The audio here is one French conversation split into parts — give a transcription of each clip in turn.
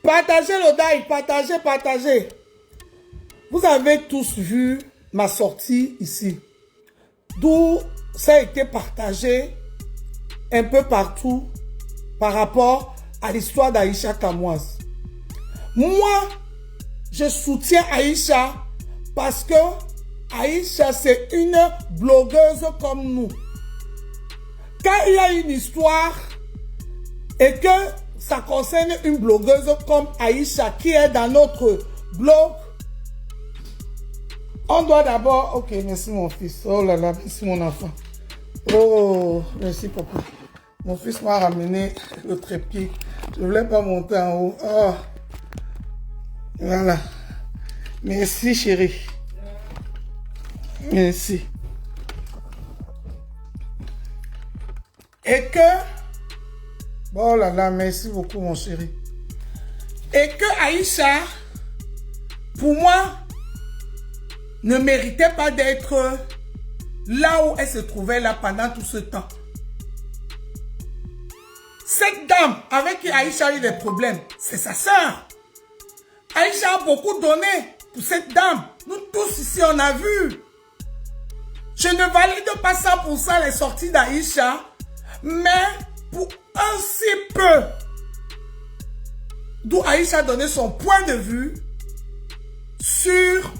Partagez le like, partagez, partagez. Vous avez tous vu ma sortie ici. D'où ça a été partagé un peu partout par rapport à l'histoire d'Aïcha Kamoise. Moi, je soutiens Aïcha parce que Aïcha, c'est une blogueuse comme nous. Quand il y a une histoire et que ça concerne une blogueuse comme Aïcha qui est dans notre blog, on doit d'abord... Ok, merci mon fils. Oh là là, merci mon enfant. Oh, merci papa. Mon fils m'a ramené le trépied. Je ne voulais pas monter en haut. Oh. Voilà. Merci chérie. Merci. Et que... Oh là là, merci beaucoup mon chéri. Et que Aïcha, pour moi, ne méritait pas d'être là où elle se trouvait là pendant tout ce temps. Cette dame avec qui Aïcha a eu des problèmes, c'est sa sœur. Aïcha a beaucoup donné pour cette dame. Nous tous ici, on a vu. Je ne valide pas 100% les sorties d'Aïcha, mais pour un si peu, d'où Aïcha a donné son point de vue sur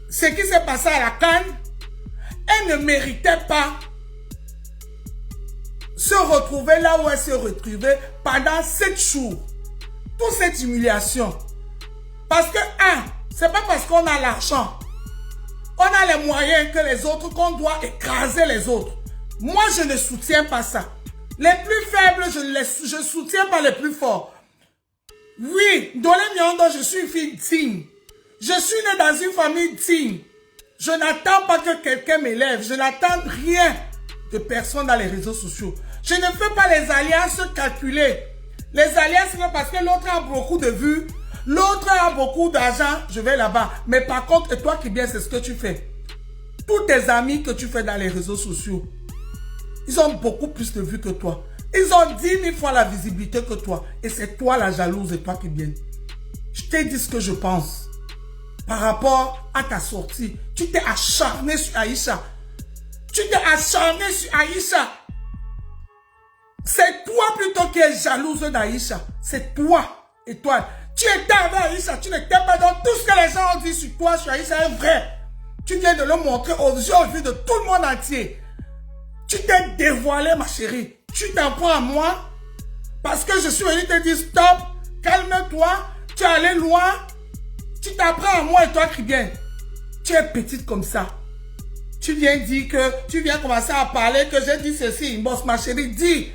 ce qui s'est passé à la CAN, elle ne méritait pas se retrouver là où elle se retrouvait pendant 7 jours. Toute cette humiliation. Parce que, c'est pas parce qu'on a l'argent, on a les moyens que les autres, qu'on doit écraser les autres. Moi, je ne soutiens pas ça. Les plus faibles, je soutiens pas les plus forts. Oui, dans les Miondo, je suis une fille digne. Je suis née dans une famille digne. Je n'attends pas que quelqu'un m'élève. Je n'attends rien de personne dans les réseaux sociaux. Je ne fais pas les alliances calculées. Les alliances, c'est parce que l'autre a beaucoup de vues. L'autre a beaucoup d'argent, je vais là-bas. Mais par contre, et toi qui viens, c'est ce que tu fais. Tous tes amis que tu fais dans les réseaux sociaux, ils ont beaucoup plus de vues que toi. Ils ont 10 000 fois la visibilité que toi. Et c'est toi la jalouse et toi qui viens. Je t'ai dit ce que je pense. Par rapport à ta sortie, tu t'es acharné sur Aïcha. Tu t'es acharné sur Aïcha. C'est toi plutôt qui es jalouse d'Aïcha. C'est toi et toi. Tu étais avec Aïcha, tu n'étais pas dans tout ce que les gens ont dit sur toi, sur Aïcha est vrai. Tu viens de le montrer aux yeux de tout le monde entier. Tu t'es dévoilé, ma chérie. Tu t'en prends à moi parce que je suis venu te dire stop, calme-toi, tu es allé loin. Tu t'apprends à moi et toi qui viens. Tu es petite comme ça. Tu viens dire que, tu viens commencer à parler que j'ai dit ceci. Boss, ma chérie, dis.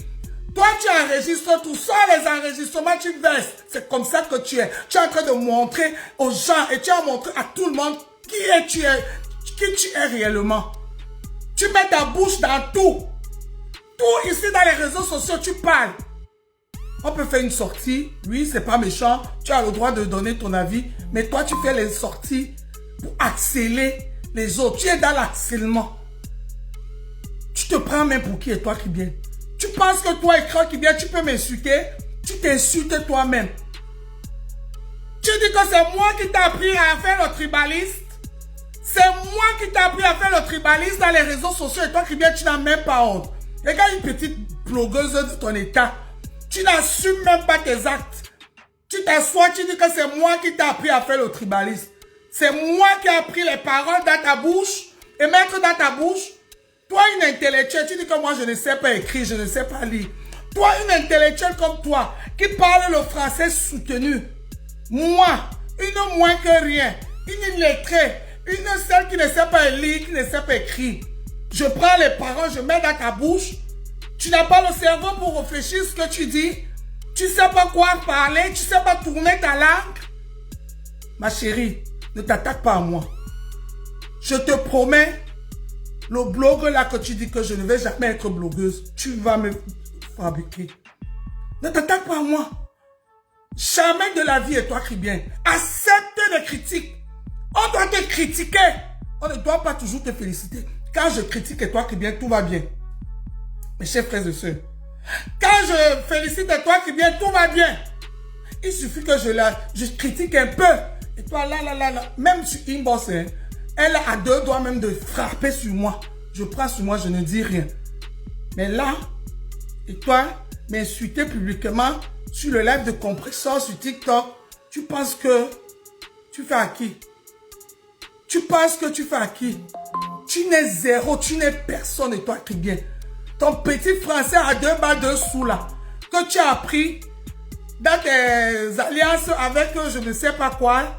Toi, tu enregistres tout ça, les enregistrements, tu baisses. C'est comme ça que tu es. Tu es en train de montrer aux gens et tu as montré à tout le monde qui tu es réellement. Tu mets ta bouche dans tout. Tout ici dans les réseaux sociaux, tu parles. On peut faire une sortie. Oui, c'est pas méchant. Tu as le droit de donner ton avis. Mais toi, tu fais les sorties pour harceler les autres. Tu es dans l'harcèlement. Tu te prends même pour qui est toi qui viens. Tu penses que toi, écran qui vient, tu peux m'insulter? Tu t'insultes toi-même. Tu dis que c'est moi qui t'ai appris à faire le tribaliste. C'est moi qui t'ai appris à faire le tribaliste dans les réseaux sociaux. Et toi qui viens, tu n'as même pas honte. Regarde une petite blogueuse de ton état. Tu n'assumes même pas tes actes. Tu t'assois, tu dis que c'est moi qui t'ai appris à faire le tribaliste. C'est moi qui ai appris les paroles dans ta bouche et mettre dans ta bouche. Toi, une intellectuelle, tu dis que moi, je ne sais pas écrire, je ne sais pas lire. Toi, une intellectuelle comme toi, qui parle le français soutenu. Moi, une moins que rien, une illettrée, une seule qui ne sait pas lire, qui ne sait pas écrire. Je prends les paroles, je mets dans ta bouche. Tu n'as pas le cerveau pour réfléchir ce que tu dis. Tu ne sais pas quoi parler, tu ne sais pas tourner ta langue. Ma chérie, ne t'attaque pas à moi. Je te promets, le blog là que tu dis que je ne vais jamais être blogueuse, tu vas me fabriquer. Ne t'attaque pas à moi. Jamais de la vie et toi qui viens. Accepte les critiques. On doit te critiquer. On ne doit pas toujours te féliciter. Quand je critique et toi qui viens, tout va bien. Mes chers frères et sœurs, Quand je félicite toi qui bien, tout va bien. Il suffit que je critique un peu. Et toi, là, même sur Inbox, hein, elle a deux doigts même de frapper sur moi. Je prends sur moi, je ne dis rien. Mais là, et toi, m'insulter publiquement sur le live de compresseur sur TikTok, tu penses que tu fais à qui? Tu penses que tu fais à qui? Tu n'es zéro, tu n'es personne et toi qui bien. Ton petit français à 2 balles de sous là, que tu as appris dans tes alliances avec je ne sais pas quoi,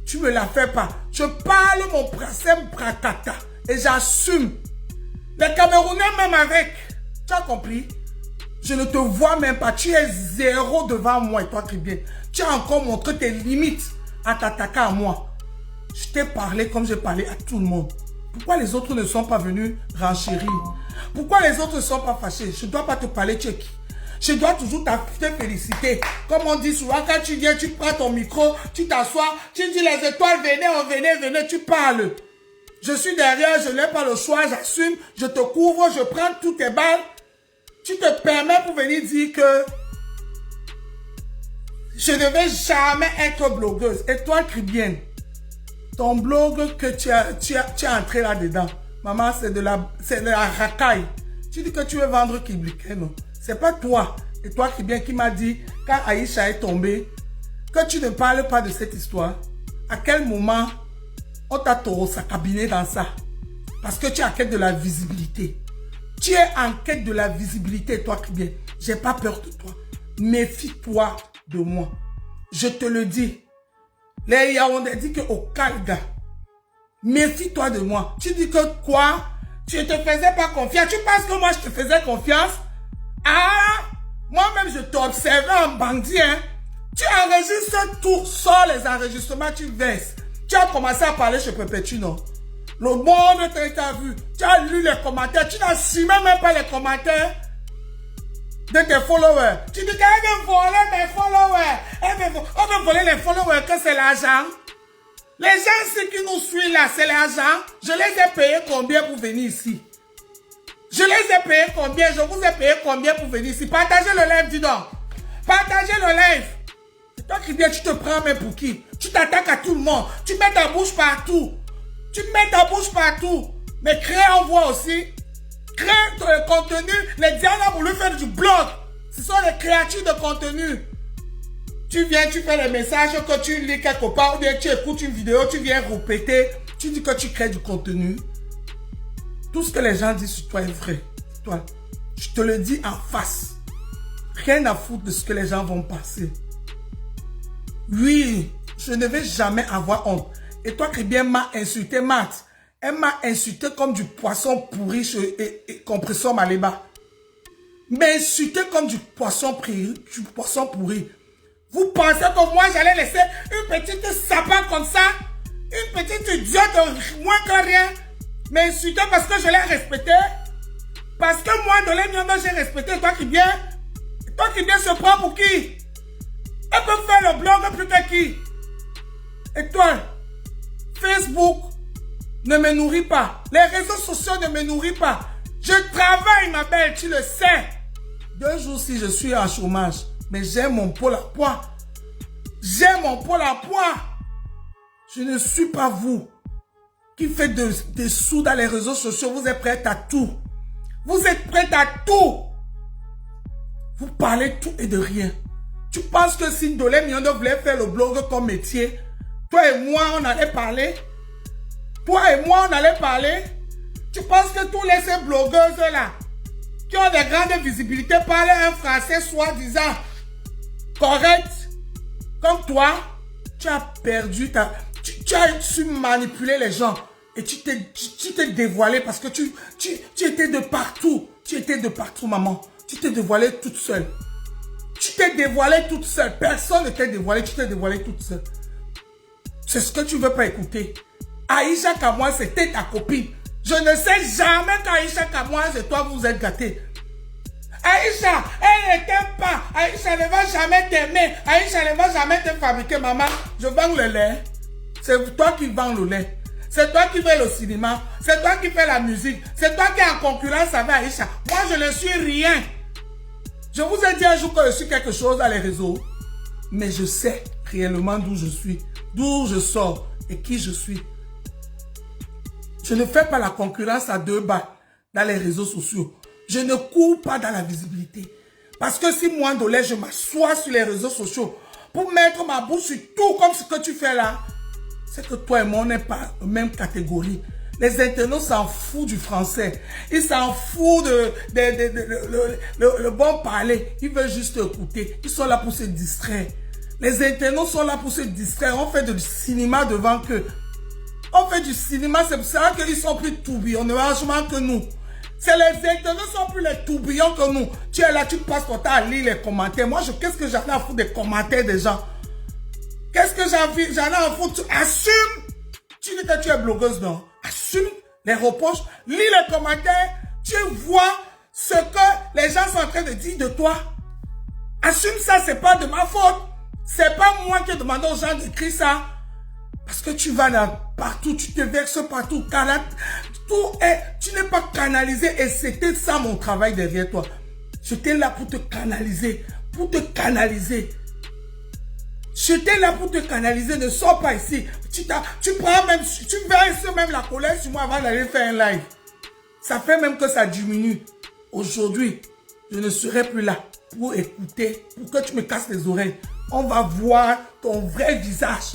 tu me la fais pas. Je parle mon français bracata et j'assume. Les Camerounais même avec, tu as compris? Je ne te vois même pas, tu es zéro devant moi et toi qui bien. Tu as encore montré tes limites à t'attaquer à moi. Je t'ai parlé comme j'ai parlé à tout le monde. Pourquoi les autres ne sont pas venus renchérir? Pourquoi les autres ne sont pas fâchés? Je ne dois pas te parler, tu es qui? Je dois toujours te féliciter. Comme on dit souvent, quand tu viens, tu prends ton micro, tu t'assois, tu dis les étoiles, venez, tu parles. Je suis derrière, je n'ai pas le choix, j'assume, je te couvre, je prends toutes tes balles. Tu te permets pour venir dire que je ne vais jamais être blogueuse. Et toi, Cribienne, ton blog que tu as entré là-dedans, maman, c'est de la racaille. Tu dis que tu veux vendre Kibliquet, non? C'est pas toi. Et toi, Cribienne, qui m'a dit, quand Aïcha est tombée, que tu ne parles pas de cette histoire. À quel moment on t'a trop cabinet dans ça? Parce que tu es en quête de la visibilité. Tu es en quête de la visibilité, toi, Cribienne. J'ai pas peur de toi. Méfie-toi de moi. Je te le dis. Les Yaoundé dit que au Kalga, méfie-toi de moi. Tu dis que quoi? Tu ne te faisais pas confiance. Tu penses que moi je te faisais confiance? Ah! Moi-même je t'observais en bandit, hein? Tu enregistres tout, sors les enregistrements, tu verses. Tu as commencé à parler chez Perpétuno. Le monde t'a vu. Tu as lu les commentaires. Tu n'assumes même pas les commentaires de tes followers. Tu dis qu'elle veut voler mes followers. On veut voler les followers, que c'est l'argent. Les gens qui nous suivent là, c'est l'argent. Je les ai payés combien pour venir ici? Je les ai payés combien? Je vous ai payé combien pour venir ici? Partagez le live, dis donc. Partagez le live. C'est toi qui viens, tu te prends même pour qui? Tu t'attaques à tout le monde. Tu mets ta bouche partout. Tu mets ta bouche partout. Mais crée en voix aussi. Crée le contenu. Les diables ont voulu faire du blog. Ce sont les créatures de contenu. Tu viens, tu fais les messages que tu lis quelque part, ou bien tu écoutes une vidéo, tu viens répéter. Tu dis que tu crées du contenu. Tout ce que les gens disent sur toi est vrai. Toi, je te le dis en face. Rien à foutre de ce que les gens vont passer. Oui, je ne vais jamais avoir honte. Et toi, Cribienne m'a insulté, Matt. Elle m'a insulté comme du poisson pourri et compresseur Maléba. M'insulter comme du poisson pourri. Vous pensez que moi, j'allais laisser une petite sapin comme ça? Une petite idiote, moins que rien? M'insulter parce que je l'ai respecté? Parce que moi, dans les miens, j'ai respecté. Toi qui viens se prend pour qui? Elle peut faire le blog plus que qui? Et toi, Facebook ne me nourrit pas. Les réseaux sociaux ne me nourrissent pas. Je travaille, ma belle, tu le sais. 2 jours si je suis en chômage. Mais j'ai mon pôle emploi. J'ai mon pôle emploi. Je ne suis pas vous qui faites des sous dans les réseaux sociaux. Vous êtes prêts à tout. Vous êtes prêts à tout. Vous parlez tout et de rien. Tu penses que si Ndolé Miondo voulait faire le blog comme métier, toi et moi, on allait parler? Toi et moi, on allait parler? Tu penses que tous ces blogueuses là, qui ont des grandes visibilités, parlent un français soi-disant correct, comme toi, tu as perdu tu as su manipuler les gens et tu t'es dévoilé parce que tu étais de partout. Tu étais de partout, maman. Tu t'es dévoilée toute seule. Tu t'es dévoilée toute seule. Personne ne t'a dévoilé, tu t'es dévoilée toute seule. C'est ce que tu veux pas écouter. Aïcha Kamoise, c'était ta copine. Je ne sais jamais qu'Aïcha Kamoise et toi vous êtes gâtés. Aïcha, elle ne t'aime pas. Aïcha ne va jamais t'aimer. Aïcha ne va jamais te fabriquer, maman. Je vends le lait. C'est toi qui vends le lait. C'est toi qui fais le cinéma. C'est toi qui fais la musique. C'est toi qui es en concurrence avec Aïcha. Moi, je ne suis rien. Je vous ai dit un jour que je suis quelque chose dans les réseaux. Mais je sais réellement d'où je suis, d'où je sors et qui je suis. Je ne fais pas la concurrence à 2 bas dans les réseaux sociaux. Je ne cours pas dans la visibilité. Parce que si moi, Ndolé, je m'assois sur les réseaux sociaux pour mettre ma bouche sur tout comme ce que tu fais là, c'est que toi et moi, on n'est pas en même catégorie. Les internautes s'en foutent du français. Ils s'en foutent le bon parler. Ils veulent juste écouter. Ils sont là pour se distraire. Les internautes sont là pour se distraire. On fait du cinéma devant eux. On fait du cinéma, c'est pour ça qu'ils sont plus tourbillonnants que nous. C'est les internautes qui sont plus les tourbillons que nous. Tu es là, tu passes ton temps à lire les commentaires. Moi, qu'est-ce que j'en ai à foutre des commentaires des gens? Qu'est-ce que j'en ai à foutre? Assume. Tu dis que tu es blogueuse, non? Assume les reproches. Lis les commentaires. Tu vois ce que les gens sont en train de dire de toi. Assume ça, c'est pas de ma faute. C'est pas moi qui ai demandé aux gens d'écrire ça. Parce que tu vas là partout, tu te verses partout. Tu n'es pas canalisé et c'était ça mon travail derrière toi. J'étais là pour te canaliser. J'étais là pour te canaliser. Ne sors pas ici. Tu verses même la colère sur moi avant d'aller faire un live. Ça fait même que ça diminue. Aujourd'hui, je ne serai plus là pour écouter, pour que tu me casses les oreilles. On va voir ton vrai visage.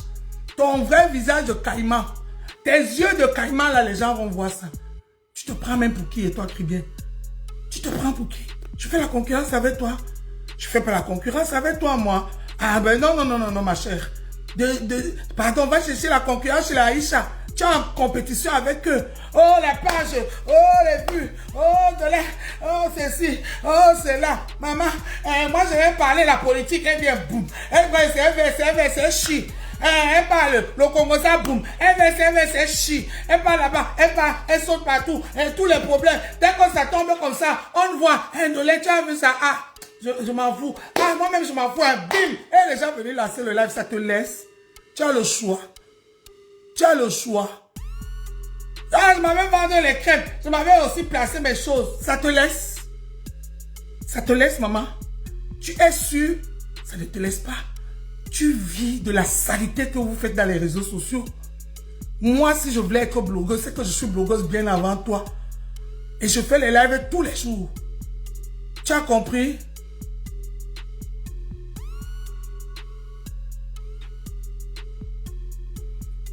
Ton vrai visage de caïman. Tes yeux de caïman, là, les gens vont voir ça. Tu te prends même pour qui, et toi, Cribien? Tu te prends pour qui? Je fais la concurrence avec toi. Je fais pas la concurrence avec toi, moi. Ah ben non, ma chère. Pardon, va chercher la concurrence chez la Aïcha. Tu es en compétition avec eux. Oh, la page. Oh, les vues. Oh, de là. Oh, ceci. Oh, c'est là. Maman, moi, je vais parler la politique. Elle vient, boum. Elle va, chi. Elle parle, le Congo, ça boum. Elle va, chi. Elle parle là-bas. Elle saute partout. Tous les problèmes. Dès que ça tombe comme ça, on voit. Ndolé, tu as vu ça? Ah, je m'en fous. Ah, moi-même, je m'en fous. Bim. Et les gens venaient lancer le live, ça te laisse. Tu as le choix. Ah, je m'avais vendu les crèmes. Je m'avais aussi placé mes choses. Ça te laisse? Ça te laisse, maman? Tu es sûr? Ça ne te laisse pas. Tu vis de la saleté que vous faites dans les réseaux sociaux. Moi, si je voulais être blogueuse, c'est que je suis blogueuse bien avant toi. Et je fais les lives tous les jours. Tu as compris?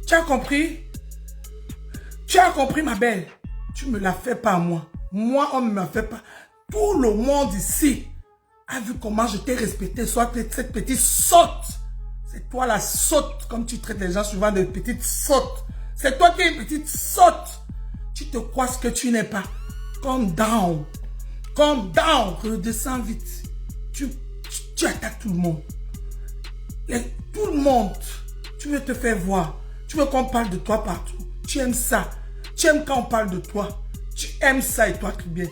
Tu as compris? Tu as compris, ma belle? Tu me la fais pas à moi. Moi, on ne me la fait pas. Tout le monde ici a vu comment je t'ai respecté. Soit cette petite sotte. C'est toi la sotte, comme tu traites les gens souvent de petite sotte. C'est toi qui es une petite sotte. Tu te crois ce que tu n'es pas. Calm down. Redescends vite. Tu attaques tout le monde. Tout le monde. Tu veux te faire voir. Tu veux qu'on parle de toi partout. Tu aimes ça. Tu aimes quand on parle de toi. Tu aimes ça et toi, Cribien.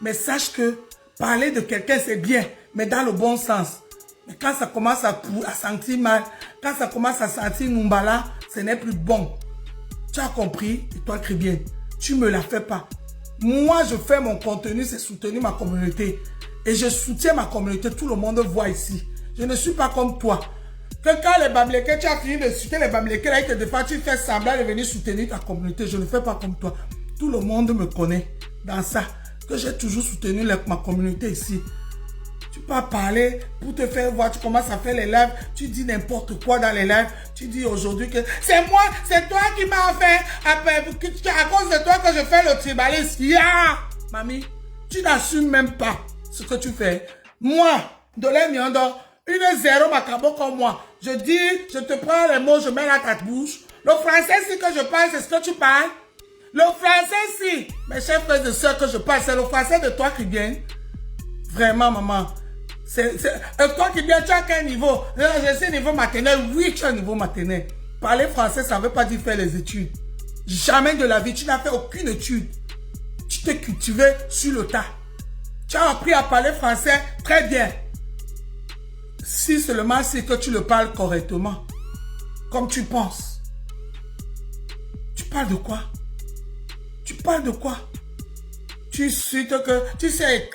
Mais sache que parler de quelqu'un, c'est bien. Mais dans le bon sens. Mais quand ça commence à sentir mal, quand ça commence à sentir Numbala, ce n'est plus bon. Tu as compris? Et toi, Cribien, tu ne me la fais pas. Moi, je fais mon contenu, c'est soutenir ma communauté. Et je soutiens ma communauté. Tout le monde voit ici. Je ne suis pas comme toi. Que quand les Bamileke, tu as fini de soutenir les Bamileke, là, que des fois tu fais semblant de venir soutenir ta communauté. Je ne fais pas comme toi. Tout le monde me connaît dans ça. Que j'ai toujours soutenu ma communauté ici. Tu peux parler pour te faire voir. Tu commences à faire les lives. Tu dis n'importe quoi dans les lives. Tu dis aujourd'hui que c'est moi, c'est toi qui m'as fait. À cause de toi que je fais le tribaliste. Mamie, tu n'assumes même pas ce que tu fais. Moi, Ndolé Nyondo, une zéro macabo comme moi. Je dis, je te prends les mots, je mets dans ta bouche. Le français, si que je parle, c'est ce que tu parles. Le français, si, mes chers frères et sœurs, que je parle, c'est le français de toi qui vient. Vraiment, maman. Toi qui viens, tu as quel niveau? Je sais niveau maternel. Oui, tu as un niveau maternel. Parler français, ça ne veut pas dire faire les études. Jamais de la vie, tu n'as fait aucune étude. Tu t'es cultivé sur le tas. Tu as appris à parler français très bien. Si seulement c'est que tu le parles correctement. Comme tu penses. Tu parles de quoi? Tu tu insultes que tu sais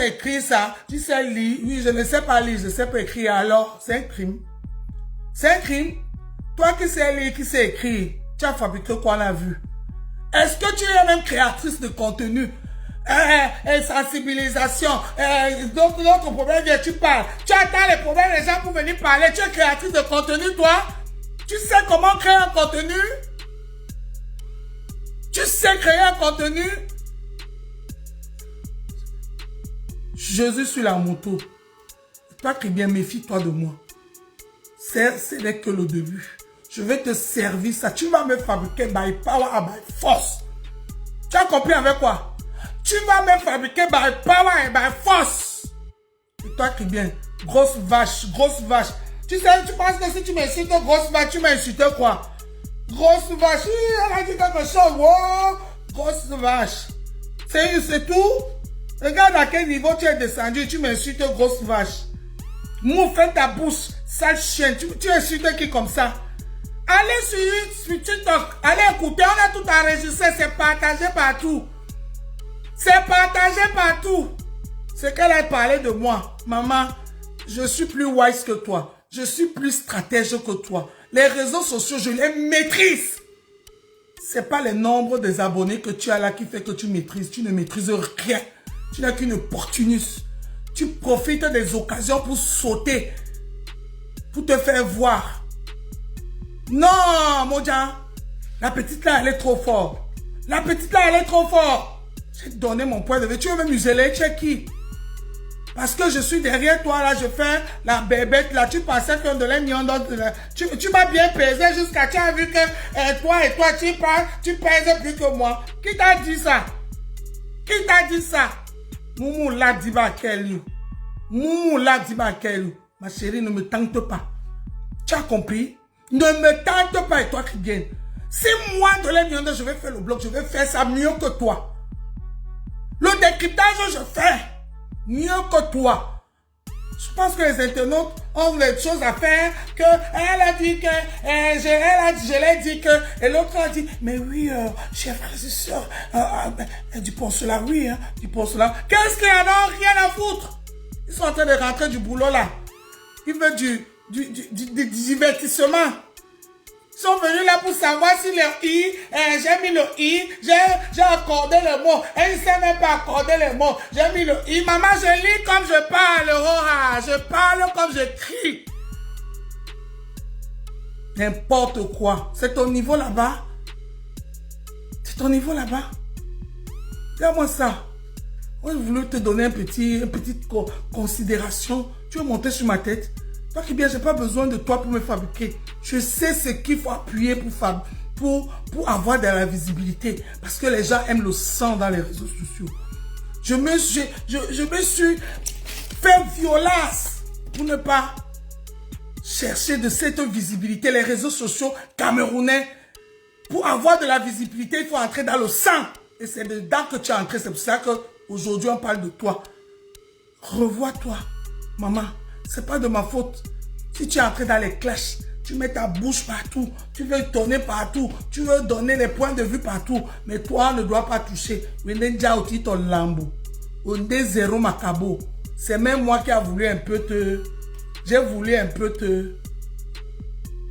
écrire ça, tu sais lire. Oui, je ne sais pas lire, je sais pas écrire. Alors, c'est un crime. C'est un crime. Toi qui sais lire, qui sais écrire, tu as fabriqué quoi on a vu? Est-ce que tu es même créatrice de contenu? Sensibilisation. D'autres problèmes, viens, tu parles. Tu attends les problèmes des gens pour venir parler. Tu es créatrice de contenu, toi? Tu sais comment créer un contenu? Tu sais créer un contenu? Jésus sur la moto. Toi qui bien, méfie-toi de moi. Ce n'est que le début. Je vais te servir ça. Tu vas me fabriquer by power and by force. Tu as compris avec quoi? Tu vas me fabriquer by power and by force. Et toi qui bien, grosse vache, grosse vache. Tu sais, tu penses que si tu m'insultes grosse vache, tu m'insultes quoi? Grosse vache, elle a dit quelque chose. Wow, grosse vache. C'est tout? Regarde à quel niveau tu es descendu, tu m'insultes grosse vache. Mou, fais ta bouche, sale chien. Tu insultes qui comme ça? Allez sur TikTok, allez écouter, on a tout enregistré, c'est partagé partout. C'est partagé partout. C'est qu'elle a parlé de moi. Maman, je suis plus wise que toi. Je suis plus stratège que toi. Les réseaux sociaux, je les maîtrise. C'est pas le nombre des abonnés que tu as là qui fait que tu maîtrises. Tu ne maîtrises rien. Tu n'es qu'une opportuniste. Tu profites des occasions pour sauter. Pour te faire voir. Non, Moja. La petite là, elle est trop forte. La petite là, elle est trop forte. J'ai donné mon point de vue. Tu veux me museler, tu es qui? Parce que je suis derrière toi, là, je fais la bébête, là. Tu pensais qu'un de les millions d'autres, tu m'as bien pesé jusqu'à, tu as vu que toi, tu pèses plus que moi. Qui t'a dit ça? Qui t'a dit ça? Moumou la diba kelou. Moumou la diba kelou. Ma chérie, ne me tente pas. Tu as compris? Ne me tente pas et toi qui viens. Si moi, de les millions, je vais faire le blog, je vais faire ça mieux que toi. Le décryptage, je fais mieux que toi. Je pense que les internautes ont des choses à faire, que elle a dit que, je l'ai dit que, et l'autre a dit, mais oui, chers frères et sœurs, du porcelain, oui, hein, du porcelain. Qu'est-ce qu'il y en a? Rien à foutre. Ils sont en train de rentrer du boulot là. Ils veulent du divertissement. Ils sont venus là pour savoir si le i, j'ai mis le i, j'ai accordé le mot. Et ils ne savent même pas accorder le mot. J'ai mis le i. Maman, je lis comme je parle. Oh, je parle comme j'écris. N'importe quoi. C'est ton niveau là-bas. C'est ton niveau là-bas. Dis-moi ça. Moi, je voulais te donner une petite considération. Tu veux monter sur ma tête? Toi qui bien, je n'ai pas besoin de toi pour me fabriquer. Je sais ce qu'il faut appuyer pour avoir de la visibilité. Parce que les gens aiment le sang dans les réseaux sociaux. Je me suis fait violence pour ne pas chercher de cette visibilité. Les réseaux sociaux camerounais, pour avoir de la visibilité, il faut entrer dans le sang. Et c'est dedans que tu es entré. C'est pour ça qu'aujourd'hui, on parle de toi. Revois-toi, maman. C'est pas de ma faute. Si tu es entré dans les clashs, tu mets ta bouche partout, tu veux tourner partout, tu veux donner les points de vue partout, mais toi, on ne doit pas toucher. C'est même moi qui a voulu un peu te... J'ai voulu un peu te...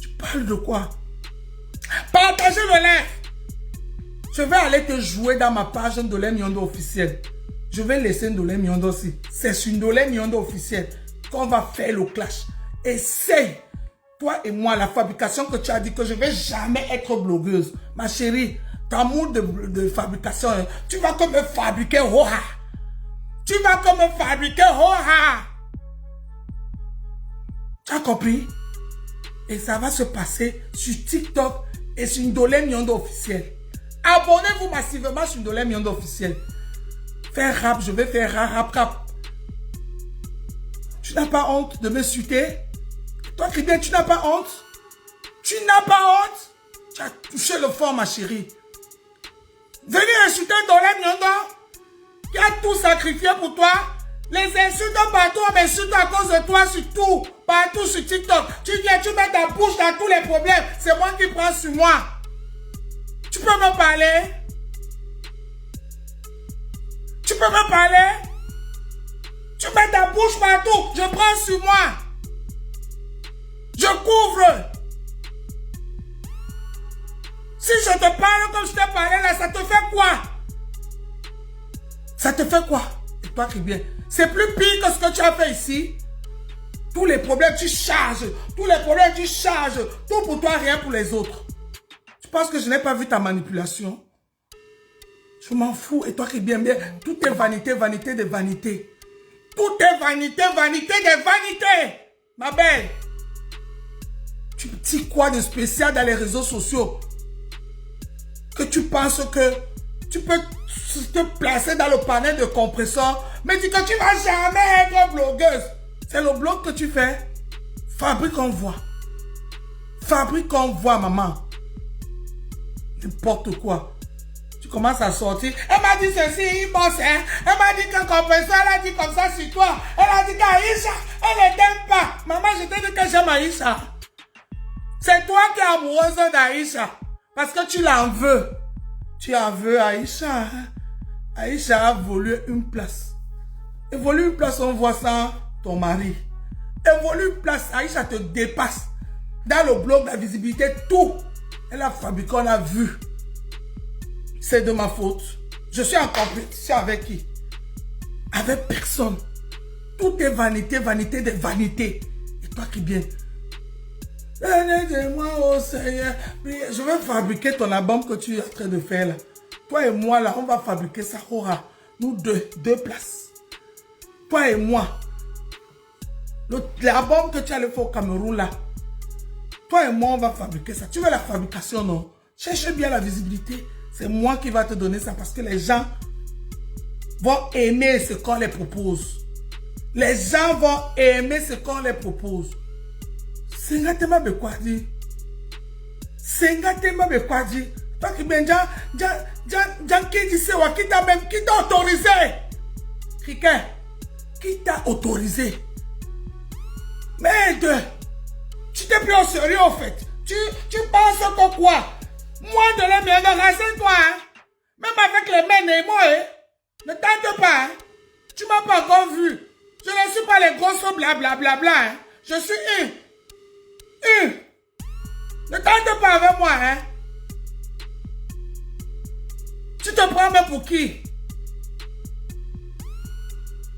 Tu parles de quoi? Partagez le lien. Je vais aller te jouer dans ma page Ndolé Miondo officielle. Je vais laisser Ndolé Miondo aussi. C'est sur Ndolé Miondo officielle qu'on va faire le clash. Essaye, toi et moi, la fabrication que tu as dit que je ne vais jamais être blogueuse. Ma chérie, ton amour de fabrication, tu vas comme me fabriquer Roha. Tu vas comme me fabriquer Roha. Tu as compris? Et ça va se passer sur TikTok et sur Ndolé Miondo officiel. Abonnez-vous massivement sur Ndolé Miondo officiel. Faire rap, je vais faire rap. Tu n'as pas honte de me m'insulter? Toi qui viens, tu n'as pas honte? Tu n'as pas honte? Tu as touché le fond, ma chérie. Venir insulter Ndolé Miondo, qui a tout sacrifié pour toi. Les insultes partout, on m'insulte à cause de toi sur tout. Partout sur TikTok. Tu viens, tu mets ta bouche dans tous les problèmes. C'est moi qui prends sur moi. Tu peux me parler? Tu peux me parler? Tu mets ta bouche partout. Je prends sur moi. Je couvre. Si je te parle comme je t'ai parlé là, ça te fait quoi? Ça te fait quoi? Et toi qui viens. C'est plus pire que ce que tu as fait ici. Tous les problèmes, tu charges. Tous les problèmes, tu charges. Tout pour toi, rien pour les autres. Tu penses que je n'ai pas vu ta manipulation? Je m'en fous. Et toi qui viens bien, tout est vanité, vanité de vanité. Tout est vanité, vanité de vanité. Ma belle. Tu dis quoi de spécial dans les réseaux sociaux? Que tu penses que tu peux te placer dans le panel de compresseurs, mais dis que tu vas jamais être blogueuse. C'est le blog que tu fais. Fabrique on voit. Fabrique on voit, maman. N'importe quoi. Tu commences à sortir. Elle m'a dit ceci, il bosse, hein. Elle m'a dit qu'un compresseur, elle a dit comme ça sur toi. Elle a dit qu'Aïcha, elle ne t'aime pas. Maman, je t'ai dit que j'aime Aïcha. C'est toi qui es amoureuse d'Aïcha. Parce que tu l'en veux. Tu en veux Aïcha. Aïcha a volé une place. Et voler une place, on voit ça, ton mari. Et voler une place, Aïcha te dépasse. Dans le blog, la visibilité, tout. Elle a fabriqué, on a vu. C'est de ma faute. Je suis en compétition avec qui? Avec personne. Tout est vanité, vanité de vanité. Et toi qui viens. Aide-moi, oh Seigneur. Je vais fabriquer ton album que tu es en train de faire là. Toi et moi là, on va fabriquer ça. Nous deux places. Toi et moi. L'album que tu allais faire au Cameroun là. Toi et moi, on va fabriquer ça. Tu veux la fabrication, non? Cherche bien la visibilité. C'est moi qui va te donner ça parce que les gens vont aimer ce qu'on les propose. Les gens vont aimer ce qu'on les propose. Sengatema Bekwadi. Sengatema Bekwadi. Toi qui ben qui dit c'est qui t'a même qui t'a autorisé. Qui t'a autorisé. Merde. Tu t'es pris au sérieux en fait. Tu penses que quoi? Moi de la merde, rassure-toi. Hein? Même avec les mains et moi, hein? Ne tente pas. Hein? Tu m'as pas encore vu. Je ne suis pas les grosses blablabla. Hein? Je suis Ne tente pas avec moi, hein. Tu te prends même pour qui?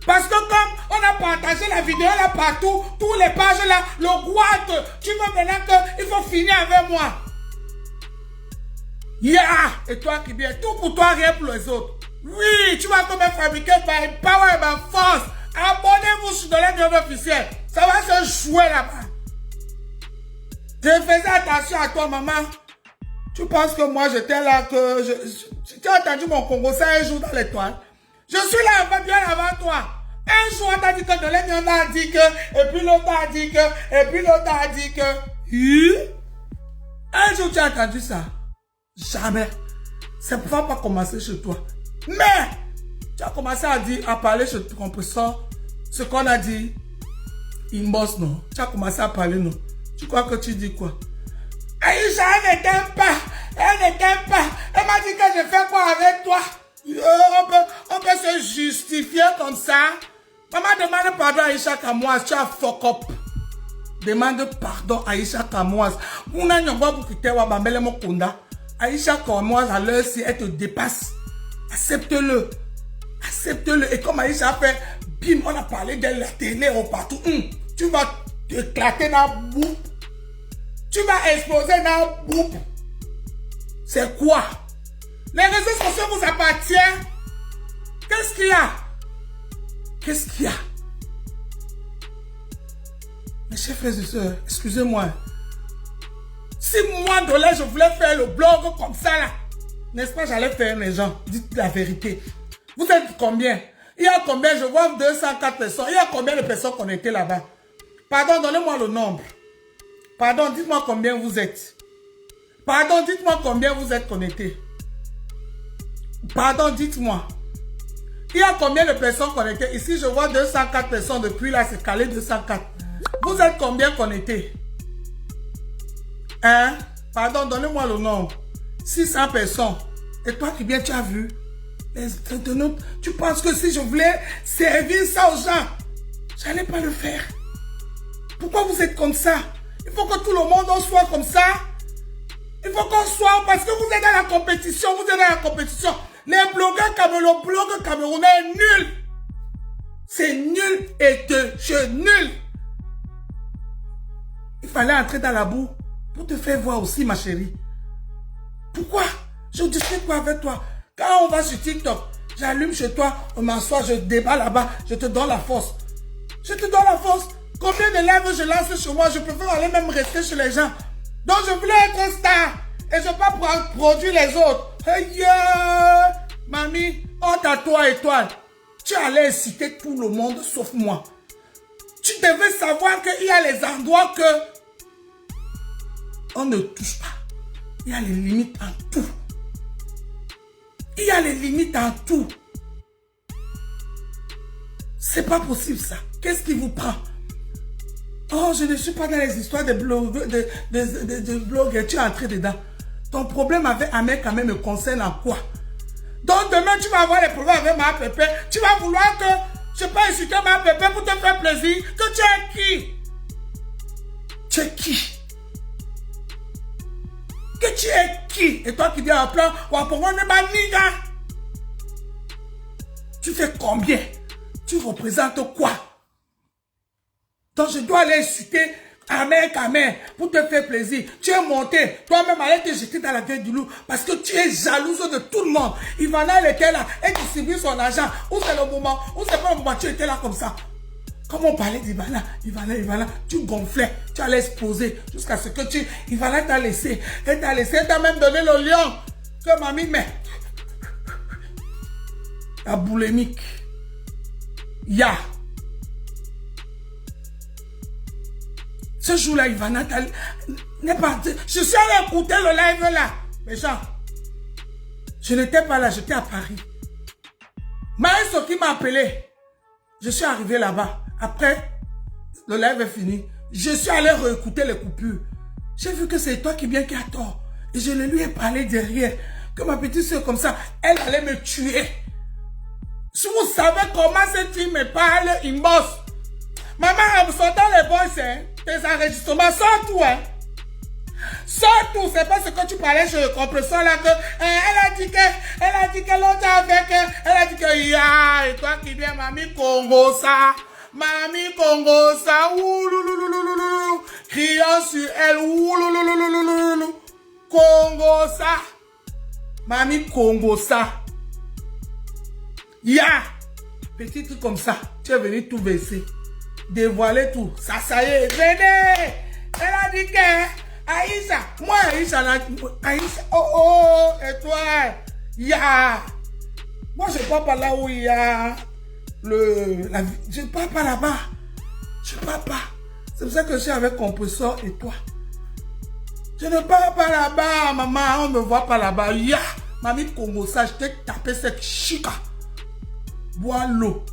Parce que comme on a partagé la vidéo là partout, tous les pages là, le guade, tu veux maintenant qu'il faut finir avec moi. Yeah! Et toi qui viens, tout pour toi, rien pour les autres. Oui, tu vas te me fabriquer par power et par force. Abonnez-vous sur le lien officiel. Ça va se jouer là-bas. Je faisais attention à toi, maman. Tu penses que moi, j'étais là, que tu as entendu mon Congo, ça un jour dans l'étoile. Je suis là bien avant toi. Un jour, on t'a dit que de l'aide, on a dit que, et puis l'autre a dit que, et puis l'autre a dit que. Un jour, tu as entendu ça. Jamais. Ça ne va pas commencer chez toi. Mais, tu as commencé à parler chez ton compresseur, ce qu'on a dit. Inbox, non. Tu as commencé à parler, non. Tu crois que tu dis quoi? Aïcha, elle ne t'aime pas. Elle ne t'aime pas. Elle m'a dit que je fais quoi avec toi? On peut se justifier comme ça. Maman demande pardon à Aïcha Kamoise. Tu as fuck up. Demande pardon à Aïcha Kamoise. Vous n'avez pas pour quitter Wabambele Mokunda. Aïcha Kamoise, à l'heure, si elle te dépasse, accepte-le. Accepte-le. Et comme Aïcha a fait, bim, on a parlé de la télé ou partout. Tu vas éclater dans la boue. Tu vas exploser dans la boue. C'est quoi? Les réseaux sociaux vous appartiennent. Qu'est-ce qu'il y a? Qu'est-ce qu'il y a? Mes chers frères et sœurs, excusez-moi. Si moi, de là, je voulais faire le blog comme ça, là, n'est-ce pas, j'allais faire les gens. Dites la vérité. Vous êtes combien? Il y a combien? Je vois 204 personnes. Il y a combien de personnes connectées là-bas? Pardon, donnez-moi le nombre. Pardon, dites-moi combien vous êtes. Pardon, dites-moi combien vous êtes connectés. Pardon, dites-moi. Il y a combien de personnes connectées? Ici, je vois 204 personnes. Depuis là, c'est calé 204. Vous êtes combien connectés? Hein? Pardon, donnez-moi le nombre. 600 personnes. Et toi qui viens, tu as vu? les internautes, tu penses que si je voulais servir ça aux gens, j'allais pas le faire. Pourquoi vous êtes comme ça? Il faut que tout le monde soit comme ça. Il faut qu'on soit, parce que vous êtes dans la compétition, vous êtes dans la compétition. Les blogueurs camerounais nuls. C'est nul et de jeu nul. Il fallait entrer dans la boue pour te faire voir aussi, ma chérie. Pourquoi? Je discute pas avec toi. Quand on va sur TikTok, j'allume chez toi, on m'assoit, je débat là-bas, je te donne la force. Je te donne la force. Combien de lives je lance chez moi, je préfère aller même rester chez les gens. Donc je voulais être star. Et je ne vais pas produire les autres. Hey, mamie, honte à toi, étoile. Tu allais inciter tout le monde sauf moi. Tu devais savoir qu'il y a les endroits que on ne touche pas. Il y a les limites en tout. Il y a les limites en tout. C'est pas possible ça. Qu'est-ce qui vous prend? Oh, je ne suis pas dans les histoires de blogs, de blogs. Tu es entré dedans. Ton problème avec Ahmed quand même me concerne en quoi? Donc demain, tu vas avoir des problèmes avec ma pépé. Tu vas vouloir que je peux insulter ma pépé pour te faire plaisir. Que tu es qui? Tu es qui? Que tu es qui? Et toi qui dis en plan, tu fais combien? Tu représentes quoi? Donc je dois aller insulter Ahmed pour te faire plaisir. Tu es monté, toi-même aller te jeter dans la gueule du loup parce que tu es jalouse de tout le monde. Ivana elle était là et distribue son argent. Où c'est le moment? Où c'est pas le moment? Tu étais là comme ça. Comme on parlait d'Ivana, Ivana, tu gonflais, tu allais exploser jusqu'à ce que Ivana t'a laissé. Elle t'a même donné le lion que mamie met. La boulémique. Ya. Ce jour-là, Ivana n'est pas... Je suis allé écouter le live là. Mais genre, je n'étais pas là, j'étais à Paris. Maëso qui m'a appelé. Je suis arrivé là-bas. Après, le live est fini. Je suis allé réécouter les coupures. J'ai vu que c'est toi qui viens qui a tort. Et je lui ai parlé derrière. Que ma petite soeur comme ça, elle allait me tuer. Si vous savez comment cette fille me parle, il bosse. Maman, en sortant les boys, hein, tes enregistrements, sors tout, hein. Sors tout, c'est pas ce que tu parlais sur le compresseur là que, elle a dit que l'autre avec, elle a dit que, ya, et toi qui viens, mamie Congo ça, oulouloulouloulou, criant sur elle, oulouloulouloulou, Congo ça, mamie Congo ça, ya, petit truc comme ça, tu es venu tout baisser. Dévoiler tout. Ça y est. Venez. Elle a dit que Aïcha. Moi, Aïcha. Oh, et toi. Ya. Moi, je ne pars pas là où il y a je ne pars pas là-bas. Je ne pars pas. C'est pour ça que je suis avec compresseur et toi. Je ne pars pas là-bas, maman. On ne me voit pas là-bas. Ya. Mamie Congo, ça, je t'ai tapé cette chica. Bois l'eau.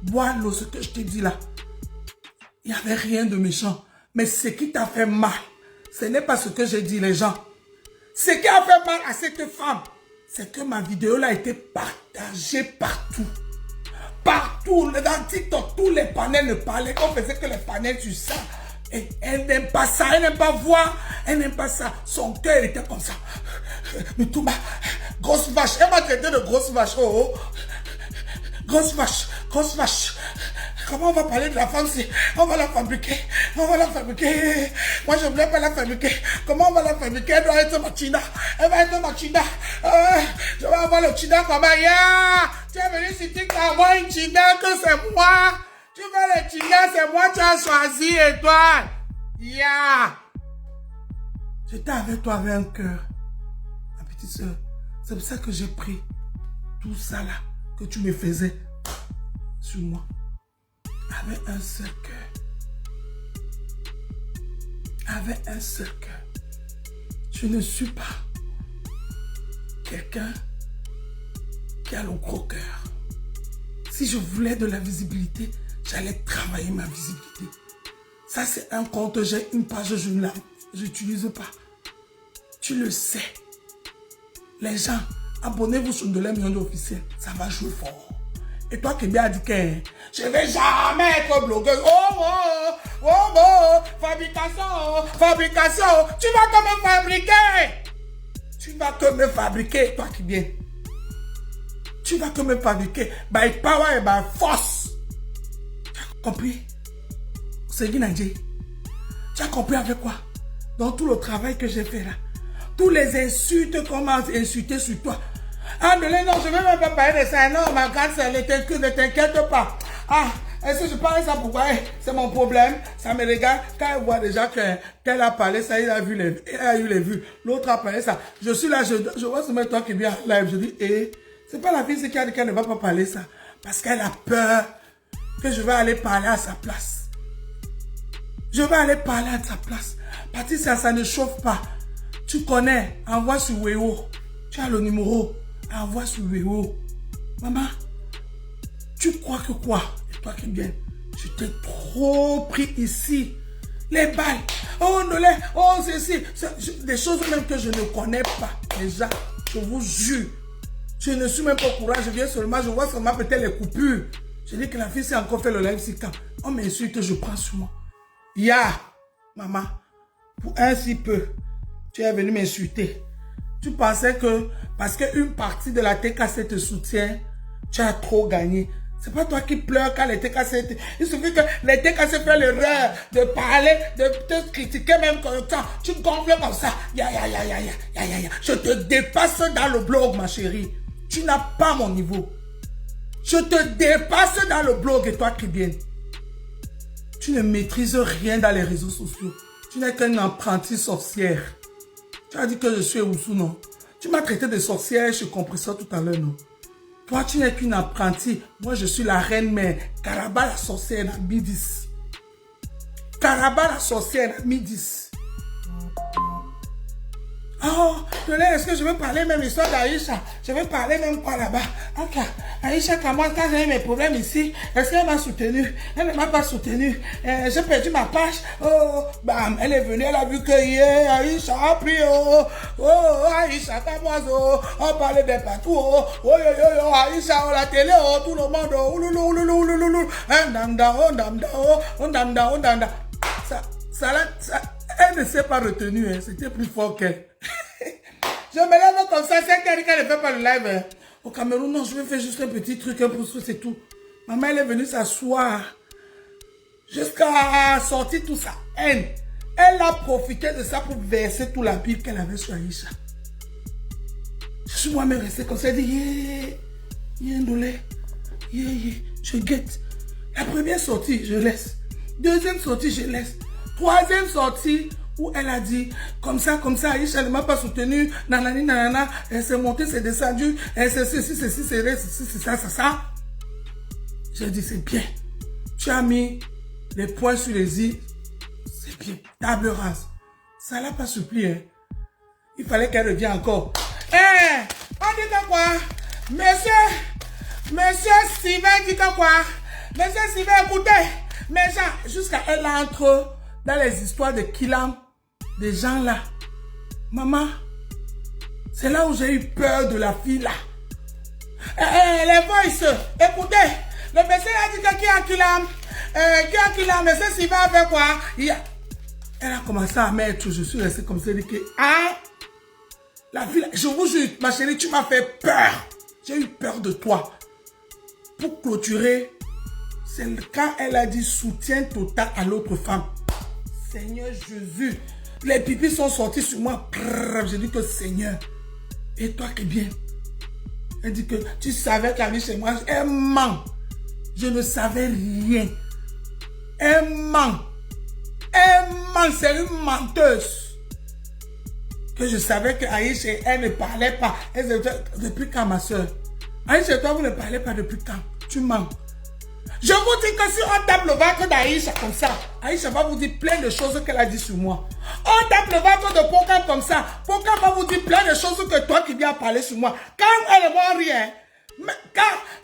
Bois l'eau, ce que je t'ai dit là. Il n'y avait rien de méchant. Mais ce qui t'a fait mal, ce n'est pas ce que j'ai dit les gens. Ce qui a fait mal à cette femme, c'est que ma vidéo là a été partagée partout. Partout, dans TikTok, tous les panels ne parlaient. On faisait que les panels sur ça. Et elle n'aime pas ça, elle n'aime pas voir, elle n'aime pas ça. Son cœur était comme ça. Mais tout bas, grosse vache, elle m'a traité de grosse vache. Oh, oh. Grosse vache, grosse vache. Comment on va parler de la femme si on va la fabriquer? On va la fabriquer. Moi, je ne voulais pas la fabriquer. Comment on va la fabriquer? Elle doit être machina. Elle va être machina. Je vais avoir le china comme un ya. Tu es venu si tu as moi une china que c'est moi. Tu veux le china, c'est moi qui as choisi et toi. Ya. J'étais avec toi avec un cœur. Ma petite soeur. C'est pour ça que j'ai pris tout ça là que tu me faisais sur moi. Avec un seul cœur. Avec un seul cœur. Je ne suis pas quelqu'un qui a le gros cœur. Si je voulais de la visibilité, j'allais travailler ma visibilité. Ça, c'est un compte, j'ai une page, je ne l'utilise pas. Tu le sais. Les gens, Abonnez-vous sur Ndolé Miondo officiel. Ça va jouer fort. Et toi qui bien dit que je ne vais jamais être blogueuse. Fabrication. Tu vas que me fabriquer. Tu vas que me fabriquer, toi qui viens. Tu vas que me fabriquer. By power et by force. Tu as compris? C'est Guinadji. Tu as compris avec quoi? Dans tout le travail que j'ai fait là. Tous les insultes qu'on m'a insulté sur toi. Ah, non, je ne vais même pas parler de ça. Non, ma grande sœur, ne t'inquiète pas. Ah, est-ce que je parle de ça pourquoi? C'est mon problème. Ça me regarde. Quand elle voit déjà qu'elle a parlé ça, il a eu les vues. L'autre a parlé ça. Je suis là, je vois ce mec toi qui vient live. Je dis, c'est pas la fille qui a dit qu'elle ne va pas parler ça. Parce qu'elle a peur que je vais aller parler à sa place. Je vais aller parler à sa place. Patricia, ça ne chauffe pas. Tu connais, envoie sur Weo. Tu as le numéro. Envoie sur Weo. Maman, tu crois que quoi? Et toi qui viens, je t'ai trop pris ici. Les balles. Oh, non, oh, ceci. Des choses même que je ne connais pas. Déjà, je vous jure. Je ne suis même pas au courant. Je viens seulement, je vois seulement peut-être les coupures. Je dis que la fille s'est encore fait le live si quand on m'insulte, je prends sur moi. Maman, pour un si peu, tu es venu m'insulter. Tu pensais que parce qu'une partie de la TKC te soutient, tu as trop gagné. C'est pas toi qui pleures quand les TKC... Il suffit que les TKC fait l'erreur de parler, de te critiquer même comme ça. Tu gonfles comme ça. Je te dépasse dans le blog, ma chérie. Tu n'as pas mon niveau. Je te dépasse dans le blog et toi qui viens. Tu ne maîtrises rien dans les réseaux sociaux. Tu n'es qu'un apprenti sorcière. Tu as dit que je suis Oussou, non? Tu m'as traité de sorcière, j'ai compris ça tout à l'heure, non? Toi, tu n'es qu'une apprentie. Moi, je suis la reine mère. Karaba la sorcière, la midis. Karaba la sorcière, la midis. Oh, est-ce que je vais parler même l'histoire d'Aïcha? Je vais parler même quoi là-bas? Ok, Aïcha, quand j'ai eu mes problèmes ici, est-ce qu'elle m'a soutenu? Elle ne m'a pas soutenu. J'ai perdu ma page. Oh, bam, elle est venue, elle a vu que Aïcha a pris. Aïcha, on parlait de partout. Aïcha, la télé, tout le monde. Elle ne s'est pas retenue, c'était plus fort qu'elle. Je me lève comme ça, c'est qu'elle ne fait pas le live. Au Cameroun, non, je vais faire juste un petit truc, un pouce, c'est tout. Maman, elle est venue s'asseoir jusqu'à sortir tout ça. Elle a profité de ça pour verser tout la Bible qu'elle avait sur Aïcha. Je suis moi-même resté comme ça, elle dit, Ndolé, je guette. La première sortie, je laisse. Deuxième sortie, je laisse. Troisième sortie, où elle a dit, comme ça, Aïcha ne m'a pas soutenu, nanani, nanana, elle s'est montée, c'est descendu, elle s'est ceci, c'est ça. J'ai dit, c'est bien. Tu as mis les points sur les i, c'est bien. Table rase. Ça l'a pas supplié, hein. Il fallait qu'elle revienne encore. On dit que quoi? Monsieur Steven dit que quoi? Monsieur Steven, écoutez. Mais jusqu'à elle entre dans les histoires de Kilam, des gens là. Maman, c'est là où j'ai eu peur de la fille là. Les voices, écoutez, le monsieur a dit que qui a Kilam, monsieur Steven a fait quoi? Elle a commencé à mettre, je suis resté comme ça, elle dit que, la fille là, je vous jure, ma chérie, tu m'as fait peur. J'ai eu peur de toi. Pour clôturer, c'est quand elle a dit soutien total à l'autre femme. Seigneur Jésus, les pipis sont sortis sur moi. J'ai dit que Seigneur, et toi qui viens. Elle dit que tu savais qu'elle vient chez moi. Elle ment. Je ne savais rien. Elle ment. C'est une menteuse. Que je savais qu'Aïcha, elle ne parlait pas. Depuis quand, ma soeur? Aïcha, toi, vous ne parlez pas depuis quand? Tu mens. Je vous dis que si on tape le ventre d'Aïcha comme ça, Aïcha va vous dire plein de choses qu'elle a dit sur moi. On tape le ventre de Pokam comme ça, Pokam va vous dire plein de choses que toi qui viens parler sur moi. Quand elle ne voit rien,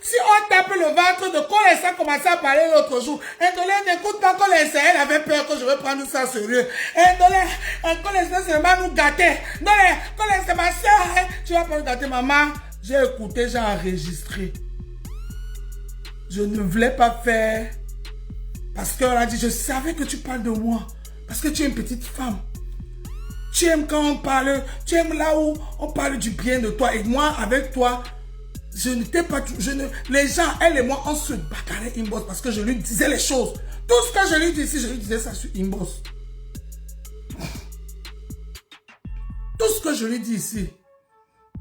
si on tape le ventre de Kolessa a commencé à parler l'autre jour, Ndolé n'écoute pas Kolessa, elle avait peur que je vais prendre ça sérieux. Ndolé, Kolessa c'est mal nous gâter. Ndolé, Kolessa ma soeur, tu vas pas nous gâter maman. J'ai écouté, j'ai enregistré. Je ne voulais pas faire. Parce qu'on a dit, je savais que tu parles de moi. Parce que tu es une petite femme. Tu aimes quand on parle, tu aimes là où on parle du bien de toi. Et moi, avec toi, je n'étais pas... les gens, elle et moi, on se bagarrait inbox parce que je lui disais les choses. Tout ce que je lui disais ici, je lui disais ça sur inbox. Tout ce que je lui dis ici.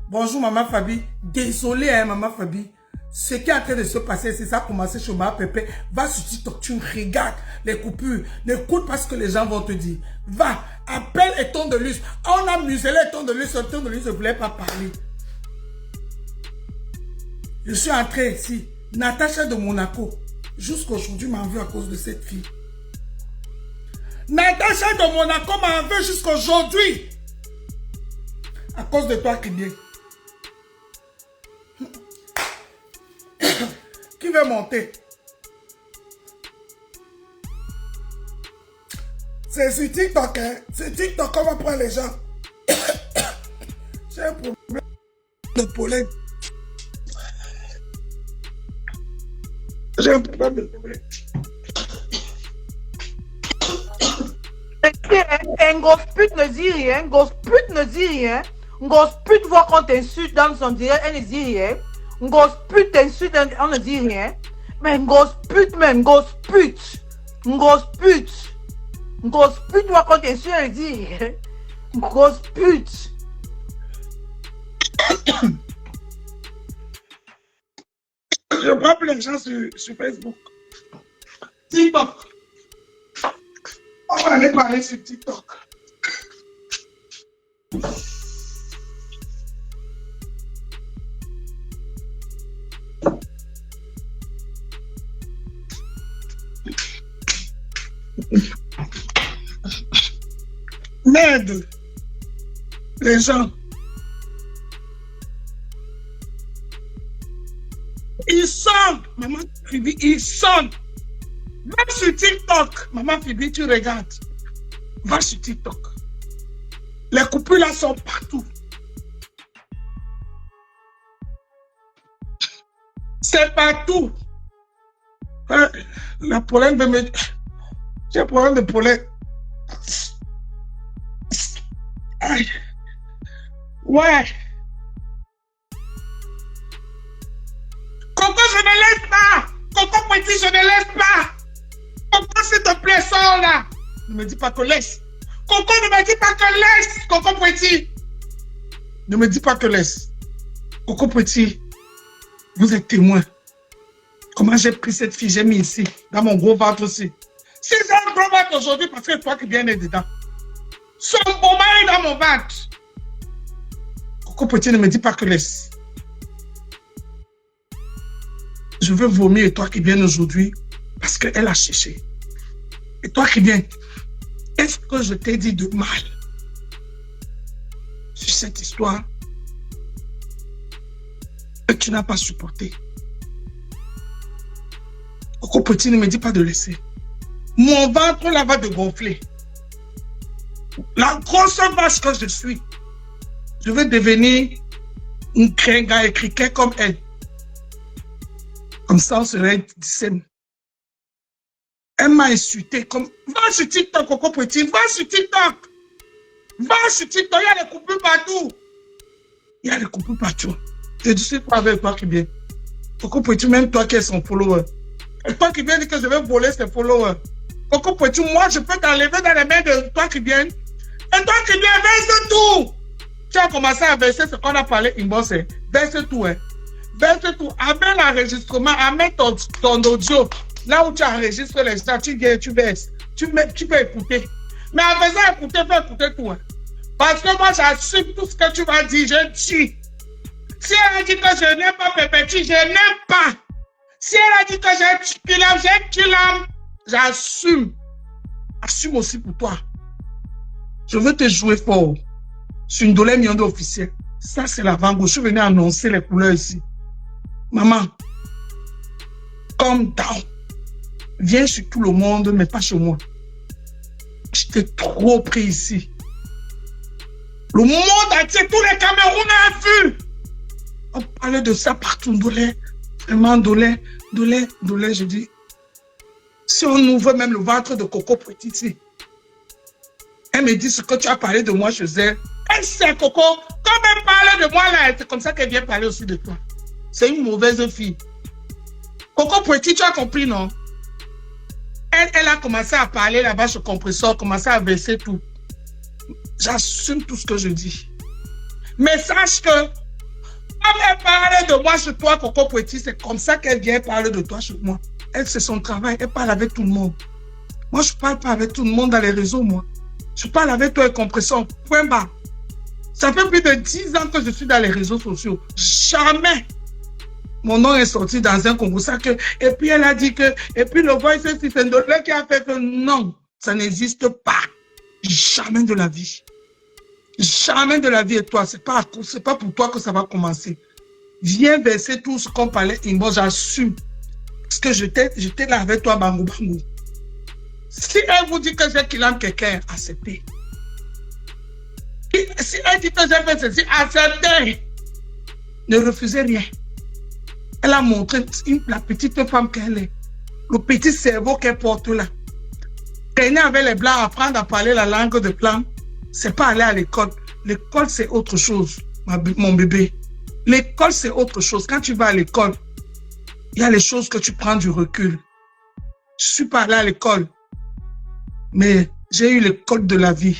Bonjour, Maman Fabi. Désolé, hein, Maman Fabi. Ce qui est en train de se passer, c'est ça a commencé chez Maman Pépé. Va sur TikTok, tu regardes les coupures. N'écoute pas ce que les gens vont te dire. Va, appelle Eton de Luce. On a muselé Eton de Luce ne voulait pas parler. Je suis entré ici. Natacha de Monaco. Jusqu'aujourd'hui, m'en veut à cause de cette fille. Natacha de Monaco m'en veut jusqu'aujourd'hui. À cause de toi qui viens. Qui veut monter? C'est sur TikTok, hein? C'est TikTok qu'on va prendre les gens. J'ai un problème de pollen. J'ai un problème de pollen. Un gosse pute ne dit rien. Gosse pute ne dit rien. Gosse pute voit qu'on t'insulte dans son direct, elle ne dit rien. Gosse pute t'insulte, on ne dit rien. Mais gosse pute, même gosse pute. Gosse pute. Gosse pute voit qu'on t'insulte, elle ne dit rien. Gosse pute. Je prends plein de gens sur Facebook. TikTok. On va aller parler sur TikTok. Merde. Les gens. Ils sonnent. Maman Fibi, ils sonnent. Va sur TikTok. Maman Fibi, tu regardes. Va sur TikTok. Les coupures là sont partout. C'est partout. Le problème de me... J'ai un problème de pollen. Aïe. Ouais. Coco, je ne laisse pas. Coco petit, je ne laisse pas. Coco, s'il te plaît, sors là. Ne me dis pas que laisse. Coco, ne me dis pas que laisse. Coco petit. Ne me dis pas que laisse. Coco petit, vous êtes témoin. Comment j'ai pris cette fille, j'ai mis ici, dans mon gros ventre aussi. Si j'ai un gros ventre aujourd'hui, parce que toi qui viens dedans. Son beau mari dans mon ventre. Coco petit, ne me dis pas que laisse. Je veux vomir et toi qui viens aujourd'hui, parce qu'elle a cherché. Et toi qui viens, est-ce que je t'ai dit de mal sur cette histoire que tu n'as pas supporté? Coco petit, ne me dis pas de laisser. Mon ventre là va de gonfler. La grosse vache que je suis, je vais devenir une cringa et criquet comme elle. Comme ça, on serait dissème. Elle m'a insulté comme... Va sur TikTok, Coco petit, va sur TikTok. Va sur TikTok, il y a des coupures partout. Il y a des coupures partout. Je dis pas avec toi qui viens. Coco petit, même toi qui es son follower. Et toi qui viens dire que je vais voler ses followers. Coco petit, moi je peux t'enlever dans les mains de toi qui viens. Et toi qui viens, verse tout. Tu as commencé à verser ce qu'on a parlé inbox. Verse tout, hein. Verse tout. Amène l'enregistrement, amène ton audio. Là où tu enregistres les stats, tu viens, tu verses. Tu peux écouter. Mais en faisant écouter, fais écouter tout. Hein. Parce que moi, j'assume tout ce que tu vas dire. Je dis. Si elle a dit que je n'aime pas Pépéti, je n'aime pas. Si elle a dit que j'ai kilam, j'assume. Assume aussi pour toi. Je veux te jouer fort. Sur une dollar million officielle. Ça, c'est l'avant-gauche. Je suis venu annoncer les couleurs ici. Maman, calm down. Viens sur tout le monde, mais pas chez moi. Je t'ai trop pris ici. Le monde entier, tous les Camerounais ont vu. On parlait de ça partout. Ndolé, vraiment, Ndolé. Je dis, si on ouvre même le ventre de Coco Petit ici, elle me dit ce que tu as parlé de moi chez elle. Elle sait, Coco, comme elle parle de moi là, c'est comme ça qu'elle vient parler aussi de toi. C'est une mauvaise fille. Coco Petit, tu as compris, non? Elle a commencé à parler là-bas sur le compresseur, commencé à verser tout. J'assume tout ce que je dis. Mais sache que, comme elle parle de moi chez toi, Coco Petit, c'est comme ça qu'elle vient parler de toi chez moi. Elle, c'est son travail, elle parle avec tout le monde. Moi, je ne parle pas avec tout le monde dans les réseaux, moi. Je parle avec toi et compresseur, point barre. Ça fait plus de 10 ans que je suis dans les réseaux sociaux. Jamais mon nom est sorti dans un concours. Et puis elle a dit que, et puis le voice, c'est Ndolé qui a fait que non, ça n'existe pas. Jamais de la vie. Jamais de la vie. Et toi, c'est pas pour toi que ça va commencer. Viens verser tout ce qu'on parlait. Et moi, j'assume. Parce que j'étais là avec toi, Bangou Bangou. Si elle vous dit que j'ai qu'il aime quelqu'un, acceptez. Si elle dit que j'ai fait ceci, acceptez. Ne refusez rien. Elle a montré la petite femme qu'elle est. Le petit cerveau qu'elle porte là. Traîner avec les blancs, apprendre à parler la langue de blanc, c'est pas aller à l'école. L'école, c'est autre chose, mon bébé. L'école, c'est autre chose. Quand tu vas à l'école, il y a les choses que tu prends du recul. Je suis pas allé à l'école, mais j'ai eu l'école de la vie.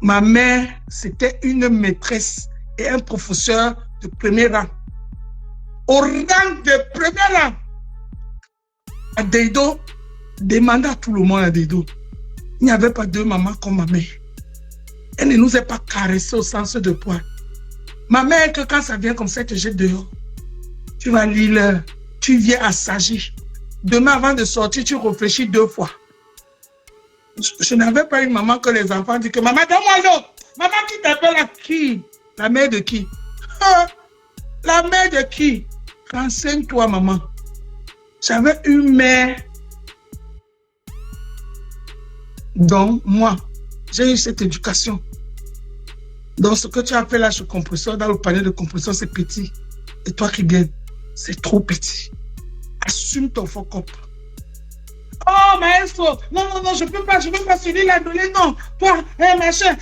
Ma mère, c'était une maîtresse et un professeur de premier rang. Au rang de premier rang. À Deido, demandez à tout le monde à Deido. Il n'y avait pas deux mamans comme ma mère. Elle ne nous a pas caressé au sens de poil. Ma mère, que quand ça vient comme ça, elle te jette dehors. Tu vas lire, tu viens assagir. Demain, avant de sortir, tu réfléchis 2 fois. Je n'avais pas une maman que les enfants disent que maman, donne-moi l'eau. Maman qui t'appelle la qui? La mère de qui? La mère de qui? Renseigne-toi, maman. J'avais une mère. Donc, moi, j'ai eu cette éducation. Donc, ce que tu as fait là, ce compresseur, dans le panier de compresseur, c'est petit. Et toi qui viens, c'est trop petit. Assume ton fuck up. Oh, maestro, non, je peux pas celui-là, Ndolé, non. Toi, machin,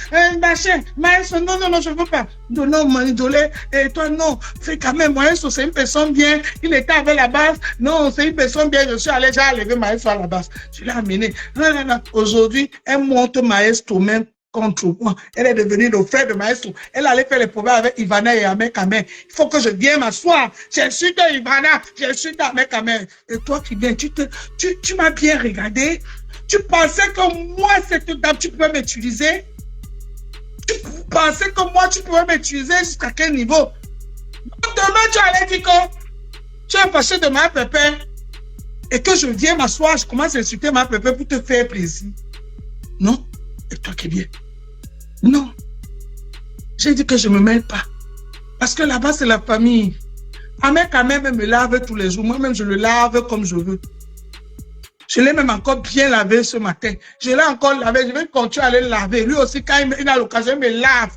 maestro, non, je veux pas. Non, Ndolé, et toi, non. Fais quand même, maestro, c'est une personne bien. Il était avec la base. Non, c'est une personne bien. Je suis allé, j'ai enlevé maestro à la base. Je l'ai amené. Non. Aujourd'hui, elle monte maestro même contre moi. Elle est devenue le frère de maestro. Elle allait faire les problèmes avec Ivana et Ahmed Kamer. Il faut que je vienne m'asseoir. J'ai su de Ivana, j'ai su d'Ahmed Kamer. Et toi qui viens, tu m'as bien regardé. Tu pensais que moi, cette dame, tu pouvais m'utiliser. Tu pensais que moi, tu pouvais m'utiliser jusqu'à quel niveau? Demain, tu allais dire que tu es fâché de ma pépé et que je viens m'asseoir, je commence à insulter ma pépé pour te faire plaisir. Non? Et toi qui viens. Non. J'ai dit que je ne me mêle pas. Parce que là-bas, c'est la famille. Ahmed Kamer me lave tous les jours. Moi-même, je le lave comme je veux. Je l'ai même encore bien lavé ce matin. Je l'ai encore lavé. Je vais continuer à le laver. Lui aussi, quand il a l'occasion, il me lave.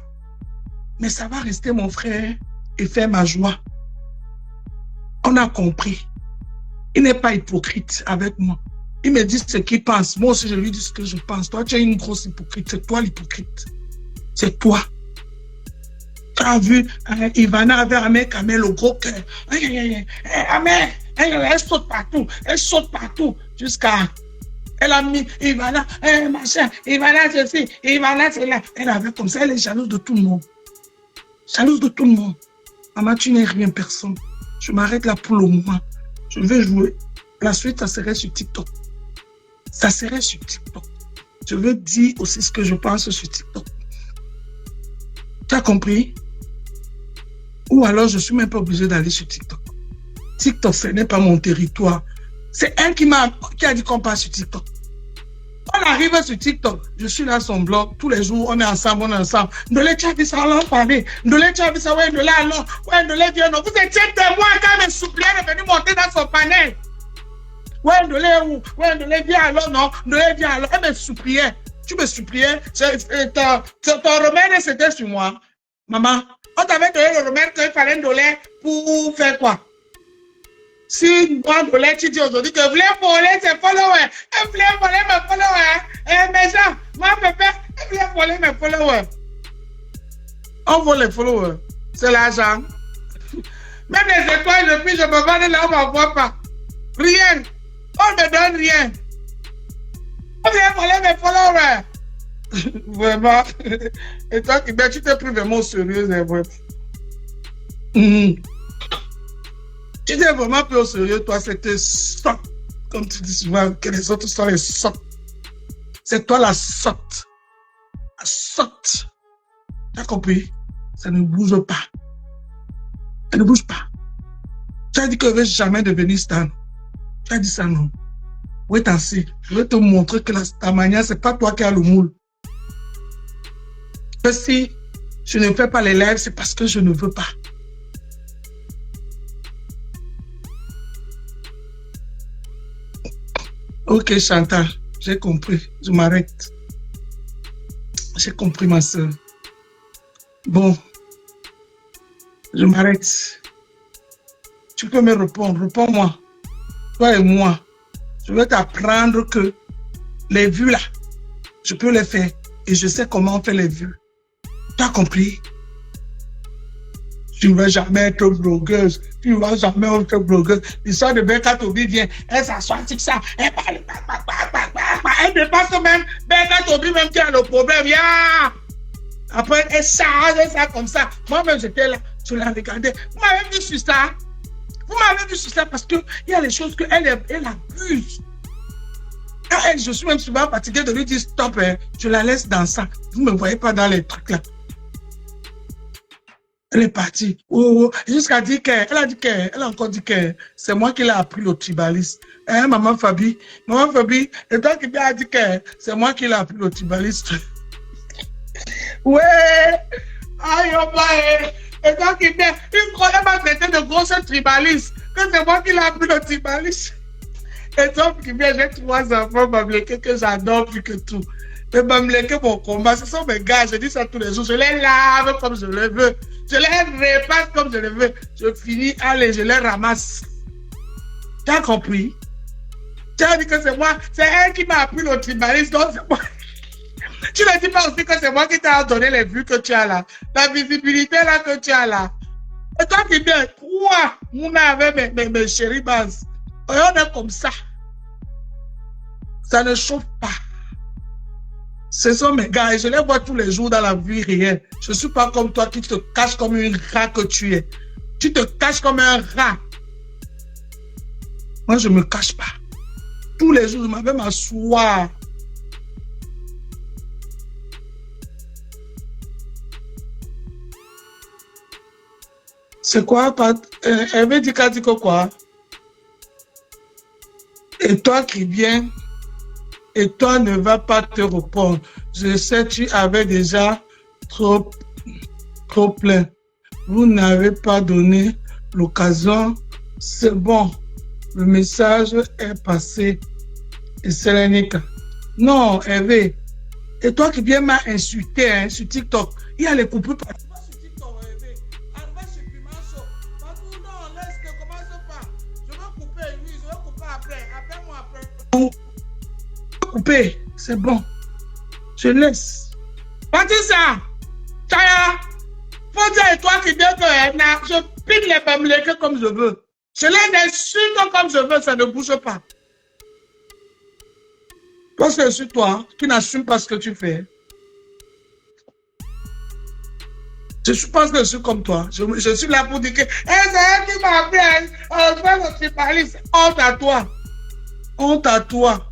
Mais ça va rester mon frère et faire ma joie. On a compris. Il n'est pas hypocrite avec moi. Il me dit ce qu'il pense. Moi aussi, je lui dis ce que je pense. Toi, tu es une grosse hypocrite. C'est toi l'hypocrite. C'est toi. Tu as vu Ivana avec Ahmed Kamer, le gros cœur. Ahmed, elle saute partout. Elle saute partout. Jusqu'à... Elle a mis Ivana, machin. Ivana, ceci. Ivana, c'est là. Elle avait comme ça. Elle est jalouse de tout le monde. Jalouse de tout le monde. Maman, tu n'es rien, personne. Je m'arrête là pour le moment. Je vais jouer. La suite, ça serait sur TikTok. Ça serait sur TikTok. Je veux dire aussi ce que je pense sur TikTok. Tu as compris? Ou alors, je ne suis même pas obligé d'aller sur TikTok. TikTok, ce n'est pas mon territoire. C'est elle qui a dit qu'on passe sur TikTok. On arrive sur TikTok. Je suis là, son blog. Tous les jours, on est ensemble, Ndolé, tu as vu ça, allons parler. Ndolé, tu as vu ça, ouais, Ndolé, allons. Ouais, Ndolé, viens, non. Vous étiez témoin quand mes suppliants est venu monter dans son panel. Ouais, Ndolé, où? Ouais, Ndolé, viens alors, non. Ndolé, viens alors. Elle me suppliait. Tu me suppliais. Ton remède, c'était sur moi. Maman, On t'avait donné le remède qu'il fallait $1 pour faire quoi? Si $1, tu dis aujourd'hui que vous voulez voler ses followers, vous voulez voler mes followers, mes gens, moi, pépé, vous voulez voler mes followers. On vole les followers, c'est l'argent. Même les étoiles, depuis je me vends là, on ne m'envoie pas. Rien. On ne me donne rien. On vient voler mes followers. Vraiment. Et toi, tu t'es pris vraiment sérieux, c'est vrai. Tu t'es vraiment pris au sérieux, toi, c'était sotte. Comme tu dis souvent, que les autres sont les sottes. C'est toi la sotte. La sotte. Tu as compris? Ça ne bouge pas. Elle ne bouge pas. Tu as dit que je ne vais jamais devenir Stan. Tu as dit ça, non? Oui, t'en sais. Je vais te montrer que ta manière, ce n'est pas toi qui as le moule. Que si je ne fais pas les lives, c'est parce que je ne veux pas. Ok, Chantal, j'ai compris. Je m'arrête. J'ai compris, ma soeur. Bon. Je m'arrête. Tu peux me répondre. Réponds-moi. Toi et moi. Je vais t'apprendre que les vues là, je peux les faire. Et je sais comment on fait les vues. Tu as compris? Tu ne vas jamais être blogueuse. Tu ne vas jamais être blogueuse. L'histoire de Bertha Tobi vient. Elle s'assoit sur ça. Elle parle. Elle dépasse même. Bertha Tobi même qui a le problème. Yeah! Après, elle charge ça comme ça. Moi-même, j'étais là. Je la regardais. Vous m'avez vu sur ça? Vous m'avez vu sur ça parce qu'il y a les choses qu'elle abuse. Elle, je suis même souvent fatiguée de lui dire stop, je la laisse dans ça. Vous ne me voyez pas dans les trucs là. Elle est partie. Jusqu'à dire qu'elle a dit qu'elle a encore dit que c'est moi qui l'ai appris le tribaliste. Hein, maman Fabi, et toi qui as dit que c'est moi qui l'ai appris le tribaliste. Ouais, aïe, et toi qui dis, elle m'a traité de grosse tribaliste, que c'est moi qui l'ai appris le tribaliste. Et toi qui viens, j'ai 3 enfants, Bamleke, que j'adore plus que tout. Mais Bamleke, mon combat, ce sont mes gars, je dis ça tous les jours, je les lave comme je le veux, je les repasse comme je le veux, je finis, allez, je les ramasse. Tu as compris? Tu as dit que c'est moi, c'est elle qui m'a appris le tribaliste, donc c'est moi. Tu ne dis pas aussi que c'est moi qui t'ai donné les vues que tu as là, la visibilité là que tu as là. Et toi qui dis, quoi, mon avec mes chéris bases, on est comme ça. Ça ne chauffe pas. Ce sont mes gars et je les vois tous les jours dans la vie réelle. Je ne suis pas comme toi qui te cache comme un rat que tu es. Tu te caches comme un rat. Moi, je ne me cache pas. Tous les jours, je m'avais m'asseoir. C'est quoi, elle veut dire qu'elle dit quoi? Et toi qui viens, et toi ne vas pas te répondre. Je sais, tu avais déjà trop plein. Vous n'avez pas donné l'occasion. C'est bon. Le message est passé. Et c'est l'unique. Non, Hervé. Et toi qui viens m'a insulté hein, sur TikTok. Il y a les coupures partout. Couper, c'est bon. Je laisse. Patissa, Chaya, Fondia et toi qui dis que je pique les Bamleke comme je veux. Je les insulte comme je veux, ça ne bouge pas. Toi, c'est sur toi qui n'assume pas ce que tu fais. Je pense que je suis comme toi. Je suis là pour dire que c'est elle qui m'a appris à faire le tribaliste. Honte à toi. Honte à toi.